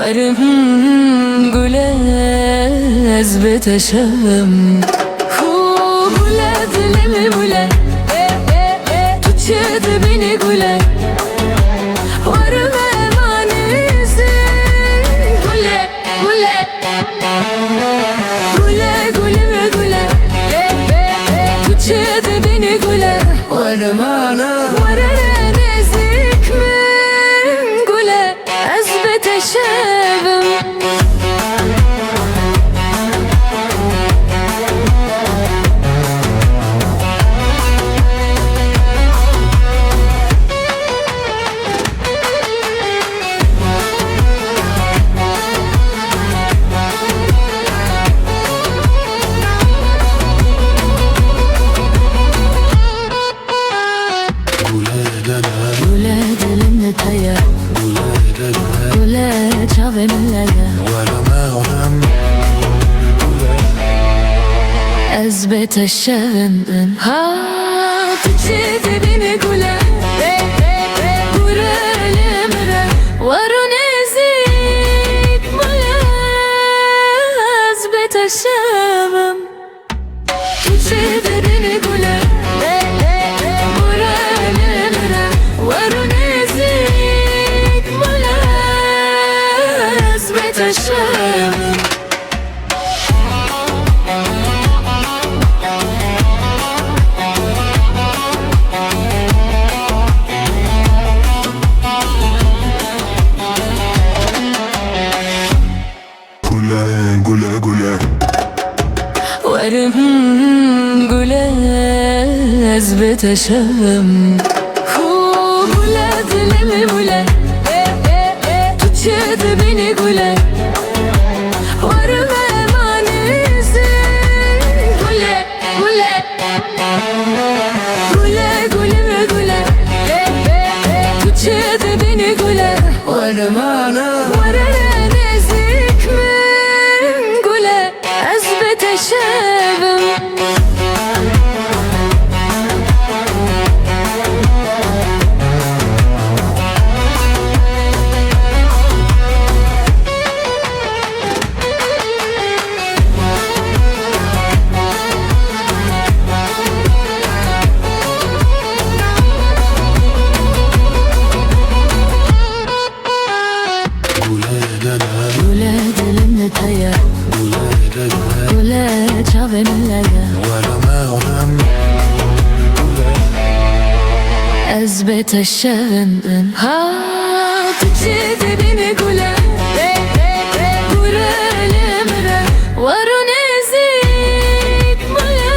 وارم قولز بتشم قولد لمي قولد tutuşdu beni güle varım emanesi güle güle güle güle güle tutuşdu beni güle varım ana varım ezik min güle ezbet şevim أثبت الشغن تجد بني قولا قورا لمرا ورون زيك ملا أثبت الشغن تجد بني قولا قورا لمرا ورون زيك ملا أثبت الشغن وارم قولز بتشم قولد لمي قولد tutuşdu beni güle varım emanesi güle güle güle güle güle tutuşdu beni güle varım ana varım ezik min güle ezbet şevim أثبت الشغن تجد بني قولا قورا لمرا ورون زيك ملا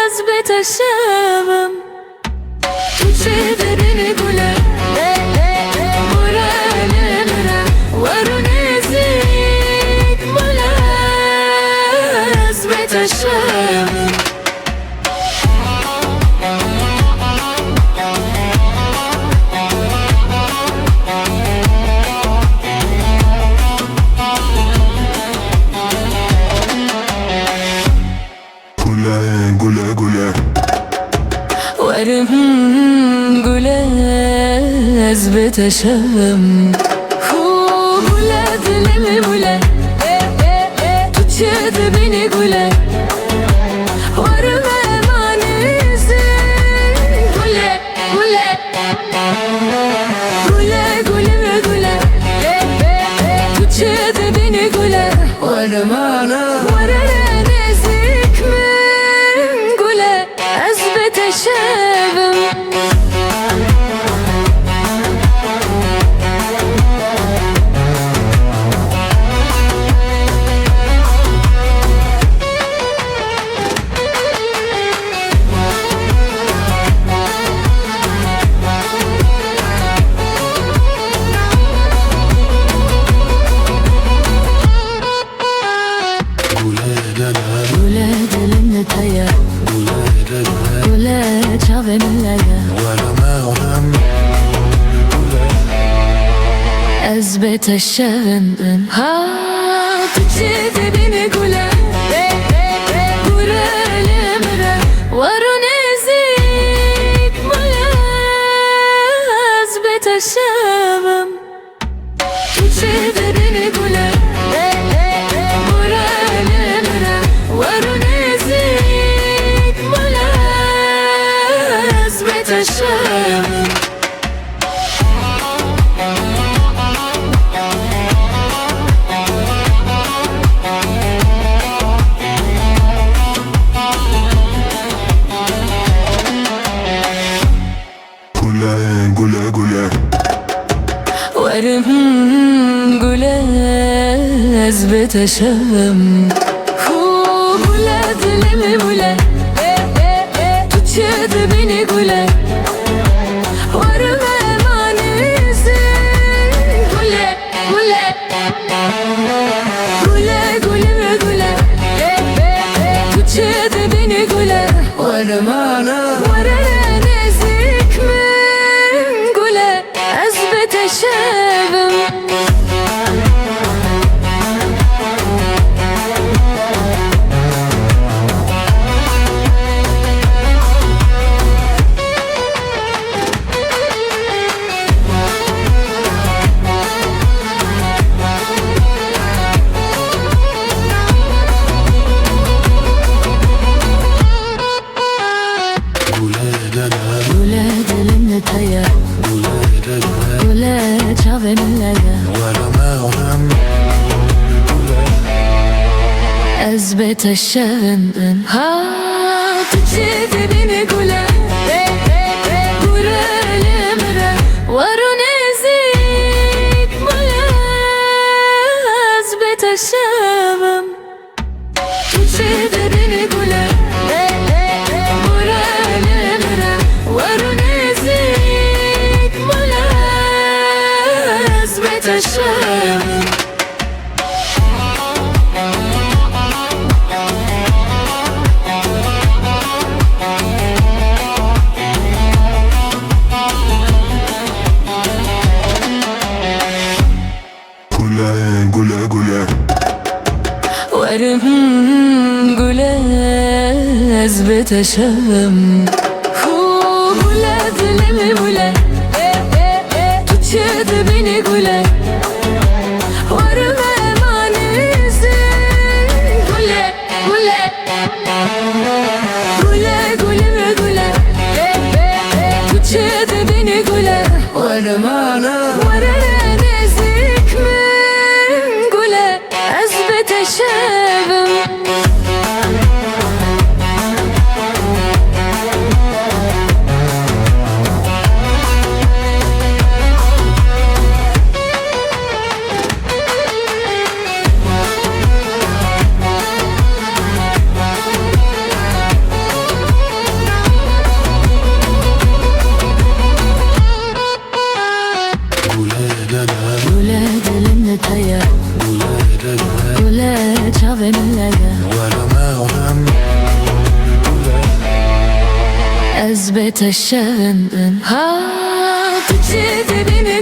أثبت الشغن تجد بني قولا قورا لمرا ورون زيك ملا أثبت الشغن وارم قولز بتشم قولد لمي قولد tutuşdu beni güle varım emanesi güle güle güle güle güle tutuşdu beni güle varım ana varım ezik min güle ezbet şevim أثبت الشغن تجد بني قولا قورا لمرا ورون زيك ملا أثبت الشغن تشد بني قوله ورالمره ورنزيك ملا عزبة الشام Gule gule ورم قوله عزبة الشام قوله دلم قوله تشد بني قوله ورم مانيزي قوله قوله قوله قوله قوله تشد بني قوله ورم انا ورنزيك من قوله عزبة الشام عزبة الشام تجد بني قوله ورالمره ورنزيك ملا عزبة الشام تجد بني قوله ورالمره ورنزيك ملا عزبة الشام Gule gule ورم قوله عزبة الشام قوله دلم قوله تشد بني قوله ورم مانيزي قوله قوله قوله قوله قوله تشد بني قوله ورم انا ورنزيك من قوله عزبة الشام عزبة الشام تجد بني